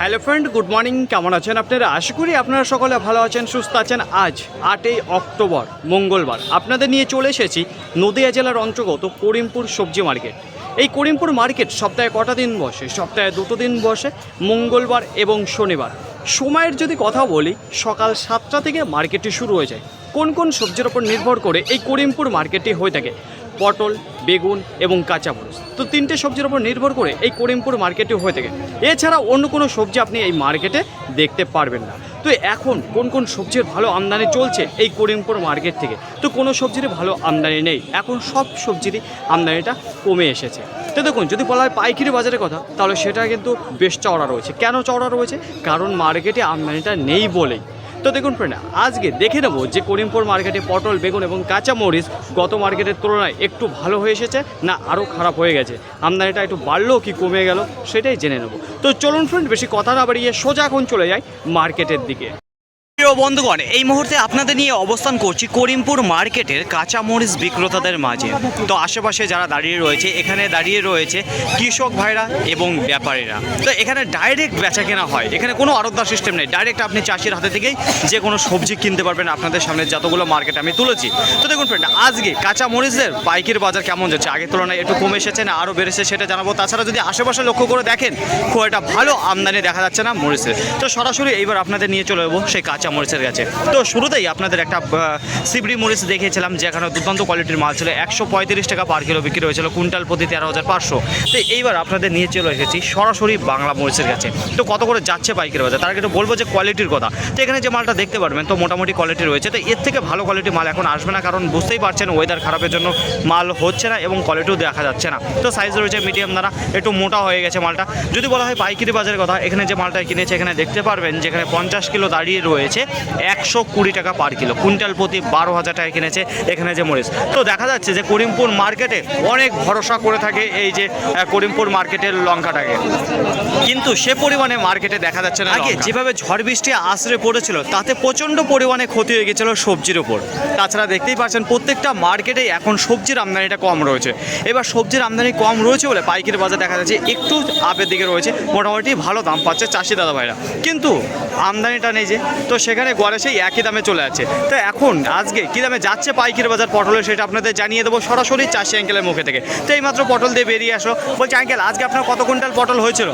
Hello friend, good morning. কেমন আছেন আপনারা? আশা করি আপনারা সকলে ভালো আছেন, সুস্থ আছেন। আজ 8ই অক্টোবর মঙ্গলবার আপনাদের নিয়ে চলে এসেছি নদিয়া জেলার অন্তর্গত করিমপুর সবজি মার্কেট। এই করিমপুর মার্কেট সপ্তাহে কটা দিন বসে? সপ্তাহে 2 দিন বসে, মঙ্গলবার এবং শনিবার। সময়ের যদি কথা বলি, সকাল 7টা থেকে মার্কেটটি শুরু হয়ে যায়। কোন কোন সবজির ওপর নির্ভর করে এই করিমপুর মার্কেটটি হয়ে থাকে? পটল, বেগুন এবং কাঁচামরিচ। তো 3টে সবজির ওপর নির্ভর করে এই করিমপুর মার্কেটে হয়ে থাকে। এছাড়া অন্য কোনো সবজি আপনি এই মার্কেটে দেখতে পারবেন না। তো এখন কোন কোন সবজির ভালো আমদানি চলছে এই করিমপুর মার্কেট থেকে? তো কোনো সবজিরই ভালো আমদানি নেই, এখন সব সবজিরই আমদানিটা কমে এসেছে। তো দেখুন, যদি বলা হয় পাইকারি বাজারের কথা, তাহলে সেটা কিন্তু বেশ চওড়া রয়েছে। কেন চওড়া রয়েছে? কারণ মার্কেটে আমদানিটা নেই বলেই। তো দেখুন ফ্রেন্ড, আজকে দেখে নেব যে করিমপুর মার্কেটে পটল, বেগুন এবং কাঁচামরিচ গত মার্কেটের তুলনায় একটু ভালো হয়ে এসেছে না আরও খারাপ হয়ে গেছে, আমদানিটা একটু বাড়লো কি কমে গেল, সেটাই জেনে নেব। তো চলুন ফ্রেন্ড, বেশি কথা না বাড়িয়ে সোজা এখন চলে যাই মার্কেটের দিকে। প্রিয় বন্ধুগণ, এই মুহূর্তে আপনাদের নিয়ে অবস্থান করছি করিমপুর মার্কেটের কাঁচামরিচ বিক্রেতাদের মাঝে। তো আশেপাশে যারা দাঁড়িয়ে রয়েছে, এখানে দাঁড়িয়ে রয়েছে কৃষক ভাইরা এবং ব্যাপারীরা। তো এখানে ডাইরেক্ট বেচা কেনা হয়, এখানে কোনো আড়তদার সিস্টেম নেই। ডাইরেক্ট আপনি চাষির হাতে থেকেই যে কোনো সবজি কিনতে পারবেন। আপনাদের সামনে যতগুলো মার্কেট আমি তুলেছি, তো দেখুন ফ্রেন্ড, আজকে কাঁচামরিচের পাইকারি বাজার কেমন যাচ্ছে, আগের তুলনায় একটু কমে এসেছে না আরও বেড়েছে, সেটা জানাবো। তাছাড়া যদি আশেপাশে লক্ষ্য করে দেখেন, খুব একটা ভালো আমদানি দেখা যাচ্ছে না মরিচের। তো সরাসরি এইবার আপনাদের নিয়ে চলে যাবো সেই কাঁচামরিচের কাছে। তো শুরুতেই আপনাদের একটা সিবড়ি মরিচ দেখিয়েছিলাম, যেখানে দুর্দান্ত কোয়ালিটির মাল ছিল। 135 টাকা পার কিলো বিক্রি হয়েছিল, কুইন্টাল প্রতি 13,500। তো এইবার আপনাদের নিয়ে চলে এসেছি সরাসরি বাংলা মরিচের কাছে। তো কত করে যাচ্ছে পাইকারি বাজার, তার একটু বলবো যে কোয়ালিটির কথা। তো এখানে যে মালটা দেখতে পারবেন, তো মোটামুটি কোয়ালিটি রয়েছে। তো এর থেকে ভালো কোয়ালিটি মাল এখন আসবে না, কারণ বুঝতেই পারছেন ওয়েদার খারাপের জন্য মাল হচ্ছে না এবং কোয়ালিটিও দেখা যাচ্ছে না। তো সাইজ রয়েছে মিডিয়াম দ্বারা, একটু মোটা হয়ে গেছে মালটা। যদি বলা হয় পাইকারি বাজারের কথা, এখানে যে মালটা কিনেছে, এখানে দেখতে পারবেন যেখানে 50 কিলো দাঁড়িয়ে রয়েছে 120 টাকা পার কিলো, কুইন্টাল প্রতি 12,000 টাকা কিনেছে এখানে যে মরিচ। তো দেখা যাচ্ছে যে করিমপুর মার্কেটে অনেক ভরসা করে থাকে এই যে করিমপুর মার্কেটের লঙ্কাটাকে, কিন্তু সে পরিমাণে মার্কেটে দেখা যাচ্ছে না। আগে যেভাবে ঝড় বৃষ্টি আশ্রে পড়েছিল, তাতে প্রচণ্ড পরিমাণে ক্ষতি হয়ে গেছিলো সবজির উপর। তাছাড়া দেখতেই পাচ্ছেন প্রত্যেকটা মার্কেটেই এখন সবজির আমদানিটা কম রয়েছে। এবার সবজির আমদানি কম রয়েছে বলে পাইকারি বাজার দেখা যাচ্ছে একটু আপের দিকে রয়েছে, মোটামুটি ভালো দাম পাচ্ছে চাষি দাদা ভাইরা, কিন্তু আমদানিটা নেই যে, তো সেখানে গড়ে সেই একই দামে চলে যাচ্ছে। তো এখন আজকে কী দামে যাচ্ছে পাইকারি বাজার পটলের, সেটা আপনাদের জানিয়ে দেবো সরাসরি চাষি আঙ্কেলের মুখে থেকে। তো এইমাত্র পটল দিয়ে বেরিয়ে আসো, বলছি আঙ্কেল আজকে আপনার কত কুইন্টাল পটল হয়েছিল?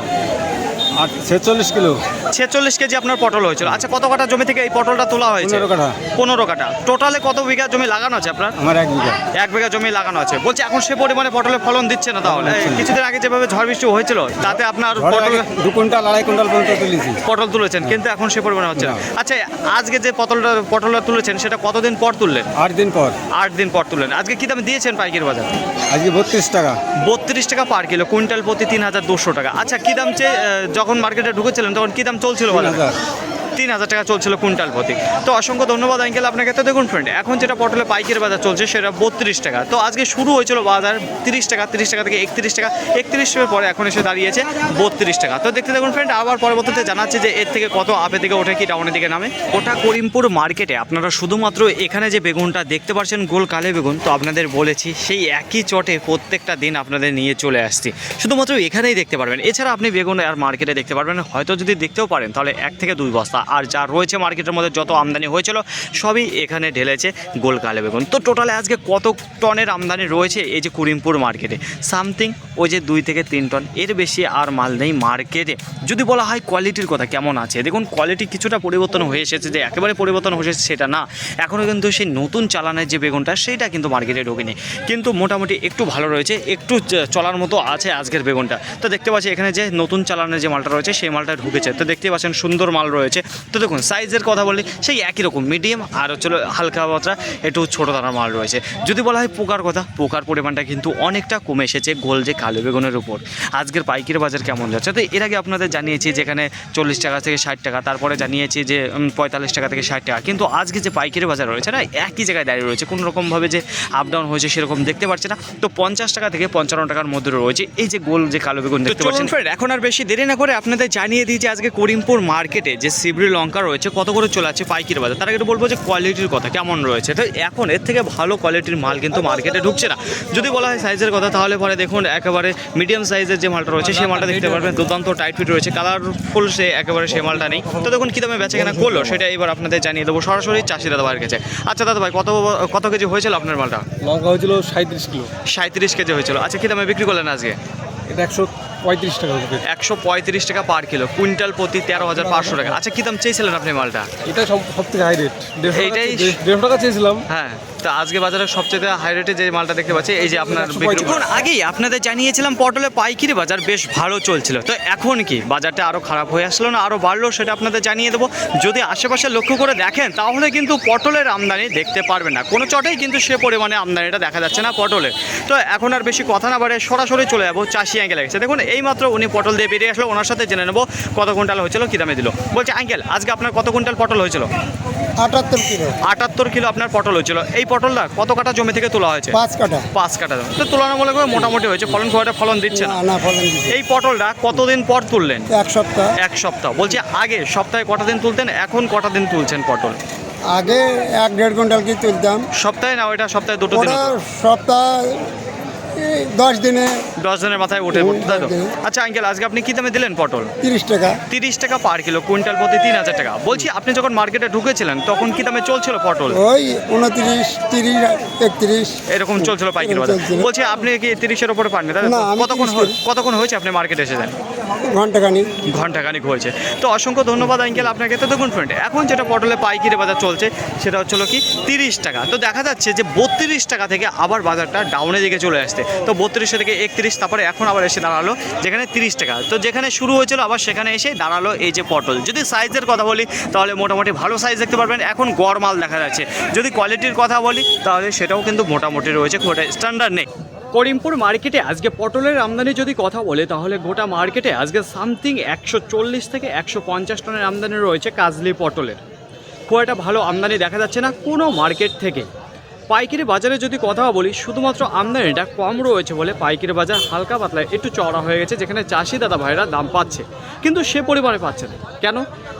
46 কিলো। 46 কেজি আপনার পটল হয়েছিল। আচ্ছা, কত কাঠা জমি থেকে এই পটলটা তোলা হয়েছে? 15 কাঠা। 15 কাঠা। টোটালে কত বিঘা জমি লাগানো আছে আপনার? আমার 1 বিঘা। 1 বিঘা জমি লাগানো আছে। বলছি এখন সে পরিমাণে পটলের ফলন দিচ্ছে না তাহলে? কিছুদিন আগে যেভাবে ঝড় বৃষ্টি হয়েছিল, তাতে আপনার পটল 2 কুইন্টাল 2.5 কুইন্টাল পর্যন্ত তুলেছি। পটল তুলেছেন, কিন্তু এখন সে পরিমাণে হচ্ছে না। আচ্ছা, আজকে যে পটলটা তুলেছেন, সেটা কতদিন পর তুললেন? 8 দিন পর। 8 দিন পর তুললেন। আজকে কী দামে দিয়েছেন পাইকারি বাজার? আজকে 32 টাকা। 32 টাকা পার কিলো, কুইন্টাল প্রতি 3,200 টাকা। আচ্ছা, কী দাম যখন মার্কেটে ঢুকেছিলেন তখন কী দাম চলছিল বাজারে? 3,000 টাকা চলছিল কুইন্টাল প্রতি। তো অসংখ্য ধন্যবাদ আঙ্কেল আপনাকে। তো দেখুন ফ্রেন্ড, এখন যেটা পটলের পাইকারি বাজার চলছে সেটা 32 টাকা। তো আজকে শুরু হয়েছিল বাজার 30 টাকা, 30 টাকা থেকে 31 টাকা, 31 টাকার পরে এখন এসে দাঁড়িয়েছে 32 টাকা। তো দেখতে দেখুন ফ্রেন্ড, আবার পরবর্তীতে জানাচ্ছে যে এর থেকে কত আপের দিকে ওঠে কি ডাউনের দিকে নামে। ওটা করিমপুর মার্কেটে আপনারা শুধুমাত্র এখানে যে বেগুনটা দেখতে পাচ্ছেন, গোল কালো বেগুন, তো আপনাদের বলেছি সেই একই চটে প্রত্যেকটা দিন আপনাদের নিয়ে চলে আসছি, শুধুমাত্র এখানেই দেখতে পারবেন। এছাড়া আপনি বেগুন আর মার্কেটে দেখতে পারবেন, হয়তো যদি দেখতেও পারেন তাহলে 1 থেকে 2 বস্তা। আর যা রয়েছে মার্কেটের মধ্যে যত আমদানি হয়েছিল সবই এখানে ঢেলেছে গোল কালো বেগুন। তো টোটালে আজকে কত টনের আমদানি রয়েছে এই যে করিমপুর মার্কেটে? সামথিং ওই যে 2 থেকে 3 টন, এর বেশি আর মাল নেই মার্কেটে। যদি বলা হয় কোয়ালিটির কথা কেমন আছে, দেখুন কোয়ালিটি কিছুটা পরিবর্তন হয়ে এসেছে, যে একেবারে পরিবর্তন হয়েছে সেটা না, এখনও কিন্তু সেই নতুন চালানের যে বেগুনটা সেইটা কিন্তু মার্কেটে ঢোকেনি, কিন্তু মোটামুটি একটু ভালো রয়েছে, একটু চলার মতো আছে আজকের বেগুনটা। তো দেখতে পাচ্ছি এখানে যে নতুন চালানের যে মালটা রয়েছে সেই মালটা ঢুকেছে। তো দেখতে পাচ্ছেন সুন্দর মাল রয়েছে। তো দেখুন সাইজের কথা বলি সেই একই রকম মিডিয়াম, আর চলো হালকা মাত্রা একটু ছোটো দানার মাল রয়েছে। যদি বলা হয় পোকার কথা, পোকার পরিমাণটা কিন্তু অনেকটা কমে এসেছে গোল যে কালো বেগুনের উপর। আজকের পাইকারি বাজার কেমন যাচ্ছে, তো এর আগে আপনাদের জানিয়েছি যেখানে 40 টাকা থেকে 60 টাকা, তারপরে জানিয়েছি যে 45 টাকা থেকে 60 টাকা, কিন্তু আজকে যে পাইকারি বাজার রয়েছে না, একই জায়গায় দাঁড়িয়ে রয়েছে, কোনো রকমভাবে যে আপ ডাউন হয়েছে সেরকম দেখতে পাচ্ছি না। তো 50 টাকা থেকে 55 টাকার মধ্যে রয়েছে এই যে গোল যে কালো বেগুন দেখতে পাচ্ছেন। এখন আর বেশি দেরি না করে আপনাদের জানিয়ে দিই যে আজকে করিমপুর মার্কেটে যে সিবড়ি কাশ্মীরি লঙ্কা রয়েছে কত করে চলে আছে পাইকারি বাজার। তার আগে একটু বলবো যে কোয়ালিটির কথা কেমন রয়েছে। তো এখন এর থেকে ভালো কোয়ালিটির মাল কিন্তু মার্কেটে ঢুকছে না। যদি বলা হয় সাইজের কথা তাহলে পরে দেখুন একেবারে মিডিয়াম সাইজের যে মালটা রয়েছে সেই মালটা দেখতে পারবেন, দুর্দান্ত টাইট ফিট রয়েছে, কালারফুল সে একেবারে সেই মালটা নেই। তো দেখুন কী দামে বেচা কেনা করলো সেটা এবার আপনাদের জানিয়ে দেবো সরাসরি চাষি দাদা ভাইয়ের কাছে। আচ্ছা দাদা ভাই, কত কেজি হয়েছিল আপনার মালটা? লঙ্কা হয়েছিল 37 কিলো। 37 কেজি হয়েছিল। আচ্ছা কী দামে বিক্রি করলেন আজকে? এটা 135 টাকা হবে। 135 টাকা পার কিলো, কুইন্টাল প্রতি 13,500 টাকা। আচ্ছা কী দাম চেয়েছিলেন আপনি মালটা? এটা সব থেকে হাই রেট। এইটাই 150 টাকা চেয়েছিলাম। হ্যাঁ, তো আজকে বাজারে সবচেয়ে হাই রেটে যে মালটা দেখতে পাচ্ছি এই যে আপনার বিক্রি আগেই আপনাদের জানিয়েছিলাম পটলের পাইকারি বাজার বেশ ভালো চলছিল। তো এখন কি বাজারটা আরও খারাপ হয়ে আসলো না আরও বাড়লো সেটা আপনাদের জানিয়ে দেবো। যদি আশেপাশে লক্ষ্য করে দেখেন তাহলে কিন্তু পটলের আমদানি দেখতে পারবেন না, কোনো চটেই কিন্তু সে পরিমাণে আমদানিটা দেখা যাচ্ছে না পটলের। তো এখন আর বেশি কথা না বাড়ে সরাসরি চলে যাবো চাষি আঙ্কেল গেছে। দেখুন এইমাত্র উনি পটল দিয়ে বেরিয়ে আসলো, ওনার সাথে জেনে নেবো কত কুইন্টাল হয়েছিল, কী দামে দিল। বলছে আঙ্কেল আজকে আপনার কত কুইন্টাল পটল হয়েছিল? 78 কিলো। 78 কিলো আপনার পটল হয়েছিল। এই পটলটা কত কাঠা জমি থেকে তোলা হয়েছে? 5 কাঠা। 5 কাঠা জমি। তো তুলনামূলকভাবে মোটামুটি হয়েছে, ফলন খুব একটা ফলন দিচ্ছে না। না ফলন দিচ্ছে। এই পটলটা কতদিন পর তুললেন? 1 সপ্তাহ। 1 সপ্তাহ। বলছি আগে সপ্তাহে কটা দিন তুলতেন, এখন কটা দিন তুলছেন পটল? আগে 1-1.5 কুইন্টাল কি তুলতাম। সপ্তাহে না ওইটা সপ্তাহে দুটো দিন? ওটা সপ্তাহ 10 দিনে 10 দিনের মাথায় উঠে পড়তো, তাই তো? 10 দিনে। আচ্ছা আঙ্কেল আজকে আপনি কী দামে দিলেন পটল? 30 টাকা। 30 টাকা পার কিলো, কুইন্টাল প্রতি 3,000 টাকা। বলছি আপনি যখন মার্কেটে ঢুকেছিলেন তখন কী দামে চলছিল পটল? ওই 29, 30, 31 এরকম চলছিল পাইকারি বাজার। চলছিল। বলছি আপনি কি 30-এর উপরে পাননি, তাই না, তো? আমি কতক্ষণ 30 কতক্ষণ হয়েছে আপনি মার্কেটে এসেছেন? ঘন্টাখানিক। ঘন্টাখানিক হয়েছে। তো অসংখ্য ধন্যবাদ আঙ্কেল আপনাকে। তো দেখুন ফ্রেন্ড, এখন যেটা পটলে পাইকারি বাজার চলছে সেটা হচ্ছিল কি 30 টাকা। তো দেখা যাচ্ছে যে 32 টাকা থেকে আবার বাজারটা ডাউনের দিকে চলে আসছে। তো 32 থেকে 31, তারপরে এখন আবার এসে দাঁড়ালো যেখানে 30 টাকা। তো যেখানে শুরু হয়েছিল আবার সেখানে এসে দাঁড়ালো এই যে পটল। যদি সাইজের কথা বলি তাহলে মোটামুটি ভালো সাইজ দেখতে পারবেন, এখন গড় মাল দেখা যাচ্ছে। যদি কোয়ালিটির কথা বলি তাহলে সেটাও কিন্তু মোটামুটি রয়েছে, খুব একটা স্ট্যান্ডার্ড নেই। করিমপুর মার্কেটে আজকে পটলের আমদানি যদি কথা বলে তাহলে গোটা মার্কেটে আজকে সামথিং 140 থেকে 150 টনের আমদানি রয়েছে কাজলি পটলের। খুব একটা ভালো আমদানি দেখা যাচ্ছে না কোনো মার্কেট থেকে। পাইকারি বাজারে যদি কথা বলি শুধুমাত্র আমদানিটা কম রয়েছে বলে পাইকারি বাজার হালকা পাতলা একটু চড়া হয়ে গেছে, যেখানে চাষি দাদা ভাইরা দাম পাচ্ছে কিন্তু সে পরিমাণে পাচ্ছে না। কেন?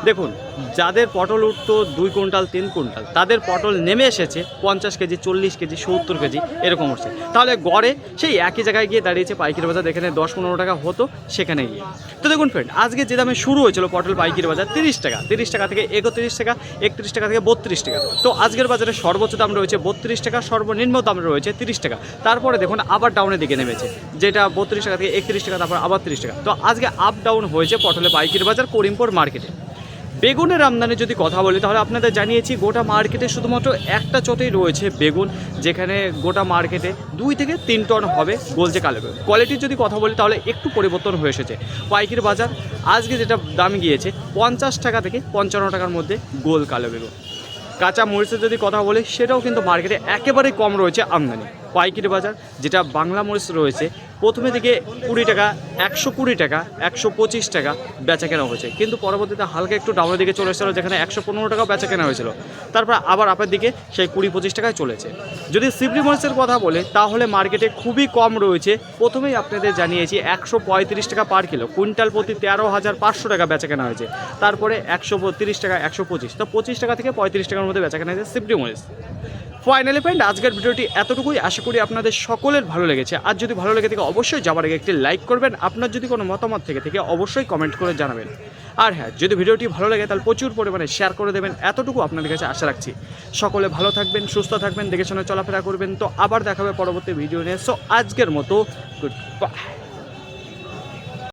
দেখুন, যাদের পটল উঠতো 2 কুইন্টাল 3 কুইন্টাল তাদের পটল নেমে এসেছে 50 কেজি 40 কেজি 70 কেজি এরকম হচ্ছে। তাহলে গড়ে সেই একই জায়গায় গিয়ে দাঁড়িয়েছে পাইকারি বাজার, যেখানে 10-15 টাকা হতো সেখানে গিয়ে। তো দেখুন ফ্রেন্ড, আজকে যে দামে শুরু হয়েছিল পটল পাইকারি বাজার 30 টাকা, 30 টাকা থেকে 31 টাকা, 31 টাকা থেকে 32 টাকা। তো আজকের বাজারে সর্বোচ্চ দাম রয়েছে 32 টাকা, সর্বনিম্ন দাম রয়েছে 30 টাকা। তারপরে দেখুন আবার ডাউনের দিকে নেমেছে, যেটা 32 টাকা থেকে 31 টাকা, তারপর আবার 30 টাকা। তো আজকে আপ ডাউন হয়েছে পটলে পাইকারি বাজার করিমপুর মার্কেটে। বেগুনের আমদানি যদি কথা বলি তাহলে আপনাদের জানিয়েছি গোটা মার্কেটে শুধুমাত্র একটা চটেই রয়েছে বেগুন, যেখানে গোটা মার্কেটে 2 থেকে 3 টন হবে গোলচে কালো বেগুন। কোয়ালিটির যদি কথা বলি তাহলে একটু পরিবর্তন হয়ে এসেছে। পাইকারি বাজার আজকে যেটা দাম গিয়েছে 50 টাকা থেকে 55 টাকার মধ্যে গোল কালো বেগুন। কাঁচা মরিচের যদি কথা বলি সেটাও কিন্তু মার্কেটে একেবারেই কম রয়েছে আমদানি। পাইকারি বাজার যেটা বাংলা মরিচ রয়েছে প্রথমে দিকে 20 টাকা, 120 টাকা, 125 টাকা বেচা কেনা হয়েছে, কিন্তু পরবর্তীতে হালকা একটু ডাউনের দিকে চলে এসেছিলো, যেখানে 115 টাকা বেচা কেনা হয়েছিল। তারপর আবার আপের দিকে সেই 20-25 টাকায় চলেছে। যদি সিবরি মরিচের কথা বলে তাহলে মার্কেটে খুবই কম রয়েছে। প্রথমেই আপনাদের জানিয়েছি 135 টাকা পার কিলো, কুইন্টাল প্রতি 13,500 টাকা বেচা কেনা হয়েছে। তারপরে 132 টাকা, 125, তো 25 টাকা থেকে 35 টাকার মধ্যে বেচা কেনা হয়েছে সিবরি মরিচ। ফাইনালি ফ্রেন্ড, আজকের ভিডিওটি এতটুকুই। আশা করি আপনাদের সকলের ভালো লেগেছে। আর যদি ভালো লেগে থাকে অবশ্যই যাবার আগে একটি লাইক করবেন। আপনার যদি কোনো মতামত থেকে অবশ্যই কমেন্ট করে জানাবেন। আর হ্যাঁ, যদি ভিডিওটি ভালো লাগে তাহলে প্রচুর পরিমাণে শেয়ার করে দেবেন, এতটুকু আপনাদের কাছে আশা রাখছি। সকলে ভালো থাকবেন, সুস্থ থাকবেন, দেখে শুনে চলাফেরা করবেন। তো আবার দেখাবে পরবর্তী ভিডিও নিয়ে। সো আজকের মতো গুড বাই।